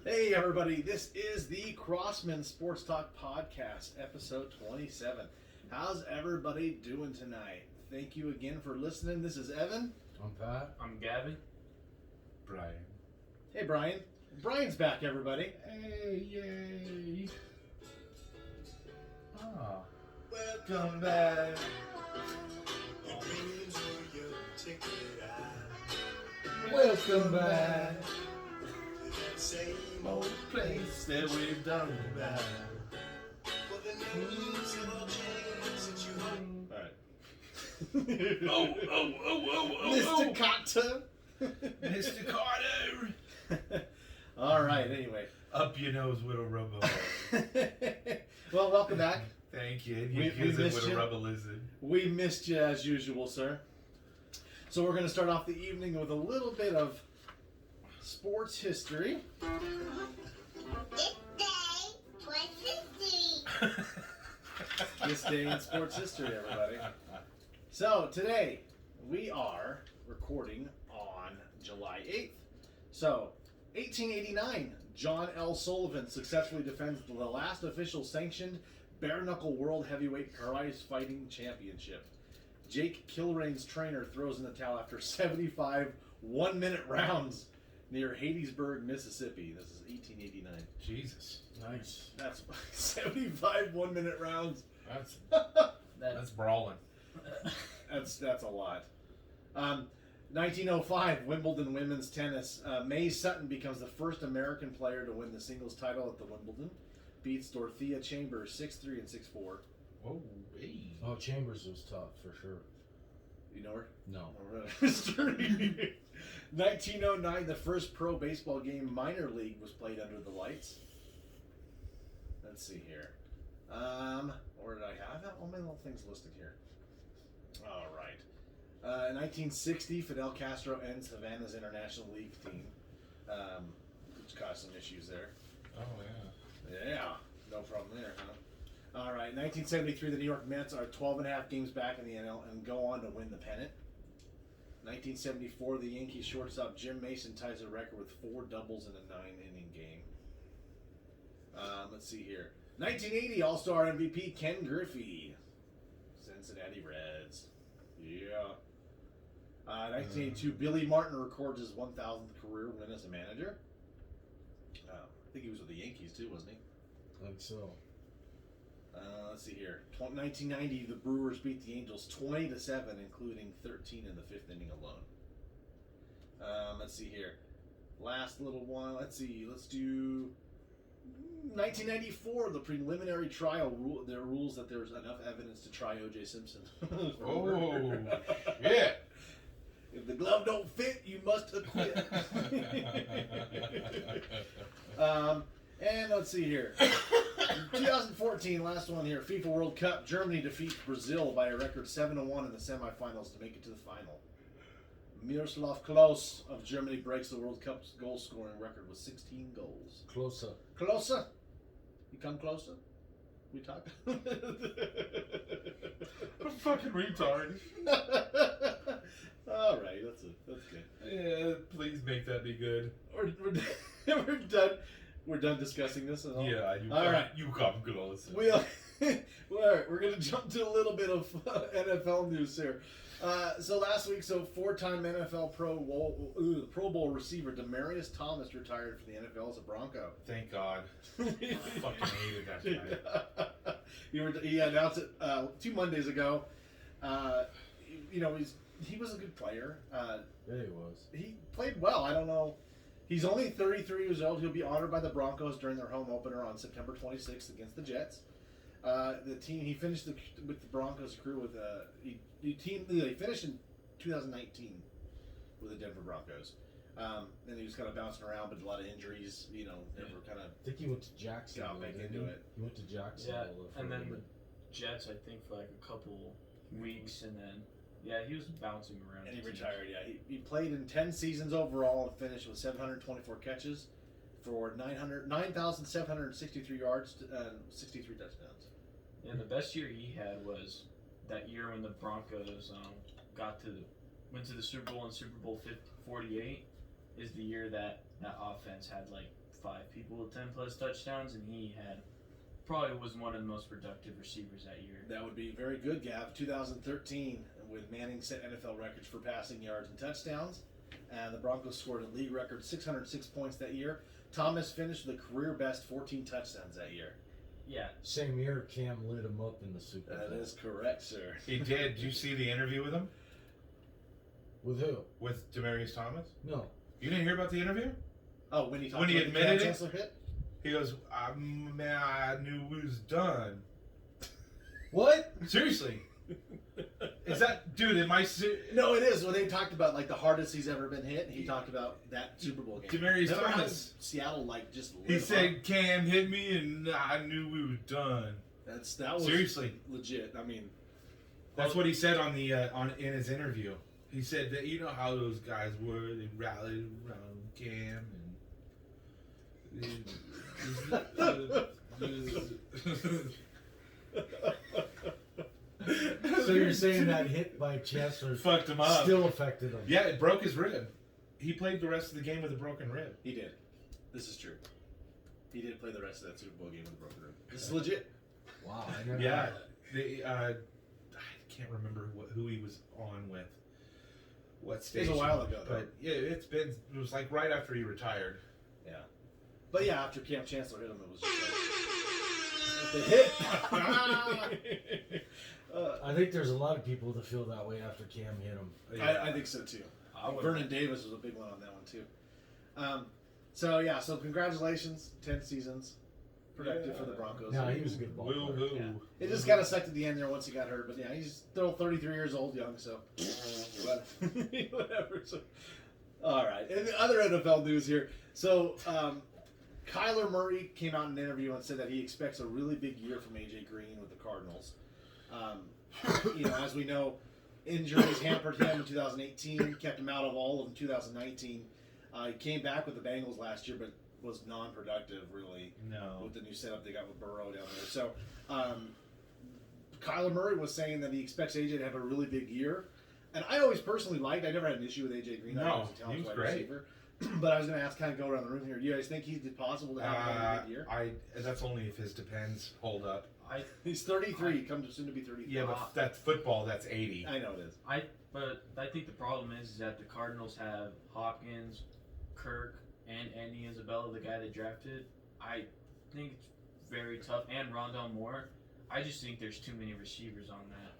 Hey everybody, this is the Crossman Sports Talk Podcast, episode 27. How's everybody doing tonight? Thank you again for listening. This is Evan. I'm Pat. I'm Gavin. Brian. Hey Brian. Brian's back, everybody. Hey, yay. Ah. Welcome back. Welcome back. Same old place that we've done that. Alright. Mr. Carter. Mr. Carter. Alright, anyway. Up your nose with a rubber. Well, welcome back. Thank you. We You kiss it missed with you. a rubber lizard. We missed you as usual, sir. So we're going to start off the evening with a little bit of sports history. This day in sports history, everybody. So today we are recording on July 8th. So 1889, John L. Sullivan successfully defends the last official sanctioned bare-knuckle world heavyweight prize fighting championship. Jake Kilrain's trainer throws in the towel after 75 one-minute rounds near Hattiesburg, Mississippi. This is 1889. Jesus. Nice. That's 75 one-minute rounds. That's brawling. That's a lot. 1905, Wimbledon women's tennis. Mae Sutton becomes the first American player to win the singles title at the Wimbledon. Beats Dorothea Chambers 6-3 and 6-4. Whoa, hey. Oh, Chambers was tough for sure. You know her? No. 1909, the first pro baseball game minor league was played under the lights. Let's see here. Where did I have that? All my little things listed here. All right. In 1960, Fidel Castro ends Havana's International League team, which caused some issues there. Oh, yeah. Yeah, no problem there, huh? All right, 1973, the New York Mets are 12.5 games back in the NL and go on to win the pennant. 1974, the Yankees shortstop Jim Mason ties a record with 4 doubles in a 9-inning game. Let's see here. 1980, All-Star MVP Ken Griffey, Cincinnati Reds. Yeah. 1982, Billy Martin records his 1,000th career win as a manager. I think he was with the Yankees too, wasn't he? I think so. Let's see here. 1990, the Brewers beat the Angels 20-7, including 13 in the 5th inning alone. Let's see here. Last little one. Let's see. Let's do 1994. The preliminary trial there rules that there's enough evidence to try O.J. Simpson. Oh, yeah. If the glove don't fit, you must acquit. And let's see here. 2014, last one here. FIFA World Cup. Germany defeats Brazil by a record 7-1 in the semifinals to make it to the final. Miroslav Klose of Germany breaks the World Cup's goal scoring record with 16 goals. Closer. Closer. You come closer. We talk. I'm fucking retard. All right, that's good. Yeah, please make that be good. We're done. We're done discussing this at all. Yeah, you come close. We're going to jump to a little bit of NFL news here. So last week, 4-time NFL Pro Bowl receiver Demaryius Thomas retired from the NFL as a Bronco. Thank God. I fucking hated that guy. He announced it 2 Mondays ago. He was a good player. Yeah, he was. He played well. I don't know. He's only 33 years old. He'll be honored by the Broncos during their home opener on September 26th against the Jets. He finished with the Broncos career with they finished in 2019 with the Denver Broncos. And he was kind of bouncing around, but a lot of injuries. Never kind of. I think he went to Jacksonville. Got back into it. He went to Jacksonville. Yeah, and then the Jets, I think, for like a couple weeks, and then he was bouncing around. And he retired. Yeah, he played in 10 seasons overall and finished with 724 catches for 9,763 yards and 63 touchdowns. And the best year he had was that year when the Broncos went to the Super Bowl in Super Bowl 48, is the year that offense had like 5 people with 10+ touchdowns, and he probably was one of the most productive receivers that year. That would be very good, Gav. 2013, when Manning set NFL records for passing yards and touchdowns. And the Broncos scored a league record 606 points that year. Thomas finished with a career best 14 touchdowns that year. Yeah. Same year, Cam lit him up in the Super Bowl. That is correct, sir. He did. Did you see the interview with him? With who? With Demaryius Thomas? No. You didn't hear about the interview? Oh, when he talked When he about the admitted Cam it? Chancellor hit? He goes, man, I knew we was done. What? Seriously. Is that, dude, am I No, it is. When they talked about like the hardest he's ever been hit, he talked about that Super Bowl game. Demaryius Remember how Thomas. Seattle like just lit He him said, up? Cam hit me and I knew we were done. That was Seriously. legit. I mean, That's what he said in his interview. He said that you know how those guys were. They rallied around Cam So you're saying that hit by Chancellor fucked him up. still affected him? Yeah, it broke his rib. He played the rest of the game with a broken rib. he did. This is true. He did play the rest of that Super Bowl game with a broken rib. This is legit. Wow. I never Yeah, I can't remember who he was on with. What It station? was a while ago, though. But yeah, it was like right after he retired. Yeah. But yeah, after Cam Chancellor hit him, it was just like the hit. I think there's a lot of people that feel that way after Cam hit him. I think so too. I would- Vernon Davis was a big one on that one too. So congratulations, 10 seasons, productive for the Broncos. No, he was a good ball player. Woo-hoo. Yeah. It just kind of sucked at the end there once he got hurt, but yeah, he's still 33 years old, young, so whatever. So, all right, and the other NFL news here. So Kyler Murray came out in an interview and said that he expects a really big year from AJ Green with the Cardinals. As we know, injuries hampered him in 2018, kept him out of all of 2019. He came back with the Bengals last year, but was non-productive, really, No. with the new setup they got with Burrow down there. So, Kyler Murray was saying that he expects AJ to have a really big year. And I always personally liked, I never had an issue with AJ Green. I No, thought he was a talented he was wide great. receiver. But I was going to ask, kind of go around the room here. Do you guys think he's possible to have another big year? That's only if his depends hold up. He's 33, comes soon to be 33. Yeah, but that's football. That's 80. I know it is. But I think the problem is that the Cardinals have Hopkins, Kirk, and Andy Isabella, the guy they drafted. I think it's very tough. And Rondell Moore. I just think there's too many receivers on that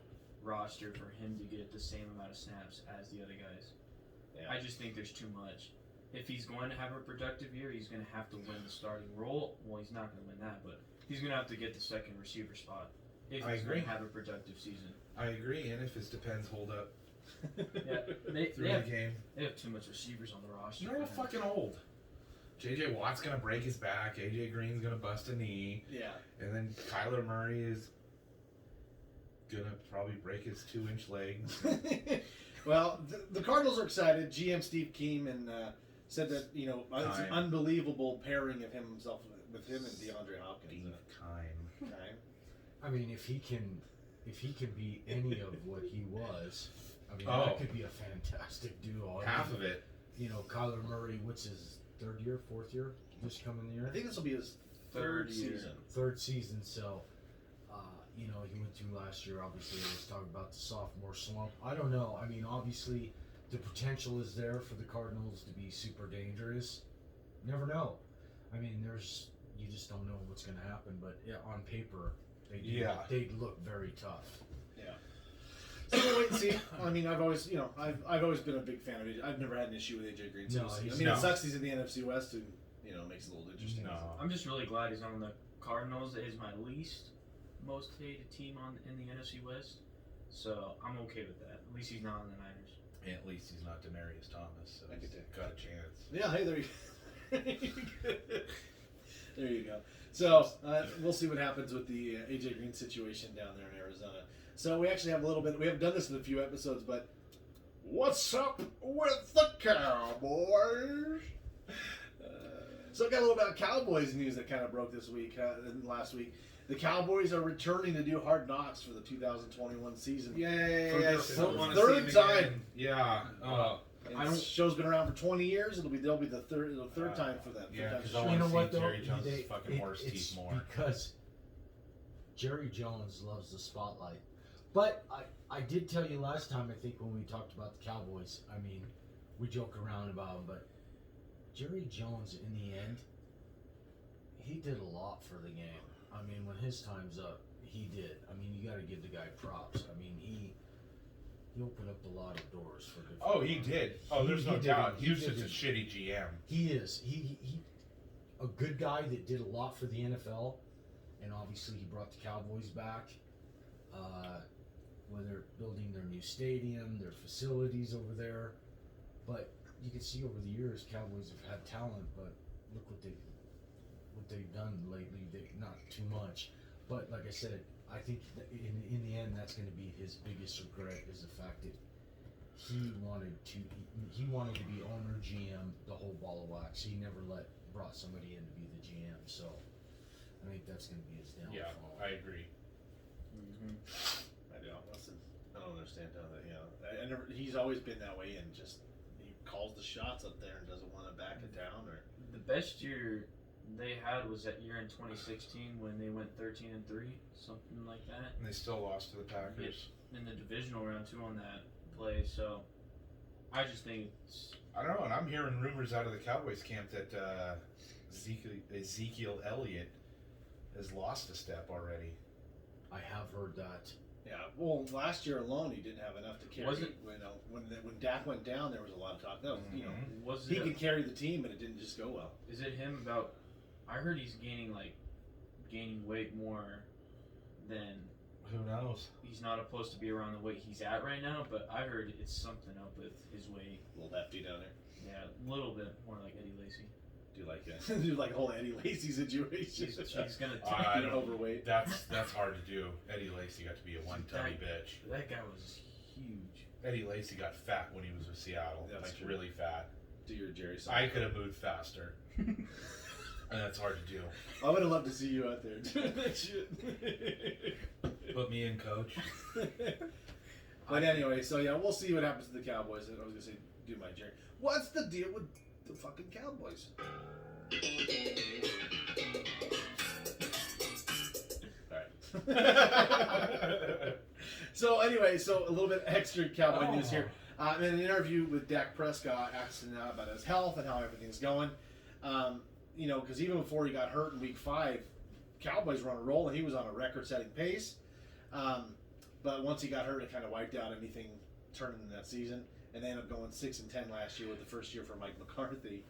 roster for him to get the same amount of snaps as the other guys. Yeah. I just think there's too much. If he's going to have a productive year, he's going to have to win the starting role. Well, he's not going to win that, but he's going to have to get the second receiver spot if I he's going agree. to have a productive season. I agree, and if his depends hold up Yeah, they through have, the game. they have too much receivers on the roster. They're all fucking old. J.J. Watt's gonna break his back. A.J. Green's gonna bust a knee, Yeah. and then Kyler Murray is gonna probably break his 2-inch legs. Well, the Cardinals are excited. GM Steve Keeman said that it's an Time. unbelievable pairing of himself with him and DeAndre Hopkins. Steve Keim. Okay. I mean, if he can be any of what he was, I mean, Oh. that could be a fantastic duo. Half of it. Kyler Murray, what's his third year, fourth year, this coming year? I think this will be his third year. season. Third season, so he went through last year. Obviously, let's talk about the sophomore slump. I don't know. I mean, obviously, the potential is there for the Cardinals to be super dangerous. Never know. I mean, you just don't know what's going to happen. But yeah, on paper, they look very tough. Yeah. So we'll wait and see. I mean, I've always been a big fan of AJ. I've never had an issue with AJ Green. So No, we'll see. he's It not. sucks he's in the NFC West, and makes it a little interesting. No. I'm just really glad he's on the Cardinals. It is my least most hated team in the NFC West, so I'm okay with that. At least he's not on the Niners. And at least he's not Demaryius Thomas, so I he's get that. got a chance. Yeah. Hey, there you go. There you go. So we'll see what happens with the AJ Green situation down there in Arizona. So we actually have a little bit. We haven't done this in a few episodes, but what's up with the Cowboys? So I got a little bit of Cowboys news that kind of broke this week and last week. The Cowboys are returning to do Hard Knocks for the 2021 season. Yay! For their I still want to third see him time. again. Yeah. And the show's been around for 20 years. They'll be the third time for them. Yeah, because You I want know to what, see though? Jerry Jones' fucking horse It's teeth more. because Jerry Jones loves the spotlight. But I did tell you last time, I think, when we talked about the Cowboys, I mean, we joke around about them, but Jerry Jones, in the end, he did a lot for the game. I mean, when his time's up, he did. I mean, you got to give the guy props. I mean, he opened up a lot of doors for good. Oh, he did. Oh, there's no doubt. He was just a shitty GM. He is. He a good guy that did a lot for the NFL, and obviously he brought the Cowboys back. Where they're building their new stadium, their facilities over there, but you can see over the years, Cowboys have had talent, but look what they've done lately. Not too much, but like I said, I think that in the end, that's going to be his biggest regret is the fact that he wanted to be owner, GM, the whole ball of wax. He never brought somebody in to be the GM. So I think that's going to be his downfall. Yeah, I agree. Mm-hmm. I don't understand how that. He's always been that way, and just he calls the shots up there and doesn't want to back it down. Or The best year they had was that year in 2016 when they went 13-3, something like that. And they still lost to the Packers. In the divisional round too on that play. So I just think it's. I don't know, and I'm hearing rumors out of the Cowboys camp that Ezekiel Elliott has lost a step already. I have heard that. yeah, well, last year alone he didn't have enough to carry. Was it- When Dak went down, there was a lot of talk. That was, Was he it? could carry the team, but it didn't just go well. Is it him about? I heard he's gaining weight more than Who knows? he's not supposed to be around the weight he's at right now. But I heard it's something up with his weight. A little hefty down there. Yeah, a little bit more like Eddie Lacy. Do you like a whole Eddie Lacy situation? She's gonna. I don't- overweight. That's hard to do. Eddie Lacy got to be a one-tummy bitch. That guy was huge. Eddie Lacy got fat when he was with Seattle, That's like true. really fat. Do your Jerry I Seinfeld. could have moved faster, and that's hard to do. I would have loved to see you out there doing that shit. Put me in, coach. But anyway, so yeah, we'll see what happens to the Cowboys. I was gonna say, do my Jerry. What's the deal with the fucking Cowboys? All right. So anyway, so a little bit extra Cowboy news here. In an interview with Dak Prescott, asking about his health and how everything's going. Because even before he got hurt in Week 5, Cowboys were on a roll and he was on a record-setting pace. But once he got hurt, it kind of wiped out anything turning in that season, and they ended up going 6-10 last year with the first year for Mike McCarthy.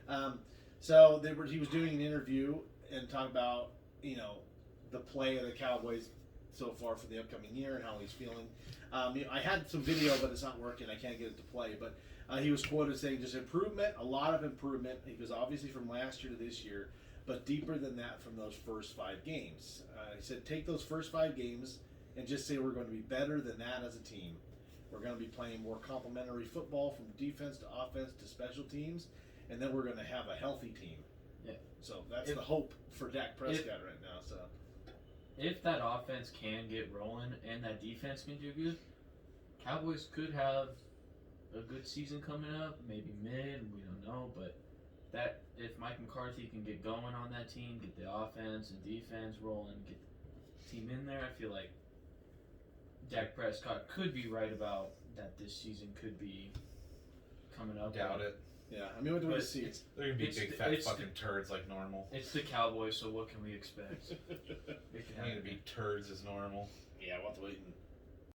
He was doing an interview and talking about the play of the Cowboys so far for the upcoming year and how he's feeling. I had some video, but it's not working. I can't get it to play. But he was quoted saying just improvement, a lot of improvement. He was obviously from last year to this year, but deeper than that from those first 5 games. He said take those first 5 games and just say we're going to be better than that as a team. We're going to be playing more complementary football from defense to offense to special teams, and then we're going to have a healthy team. Yeah. So that's the hope for Dak Prescott right now. So if that offense can get rolling and that defense can do good, Cowboys could have a good season coming up, maybe mid, we don't know, but that if Mike McCarthy can get going on that team, get the offense and defense rolling, get the team in there, I feel like Dak Prescott could be right about that this season could be coming up. Doubt it. yeah, I mean, what do we see? They're gonna be It's big the- fat it's fucking turds like normal. It's the Cowboys, so what can we expect? It can They're gonna be turds as normal. Yeah, we'll have to wait and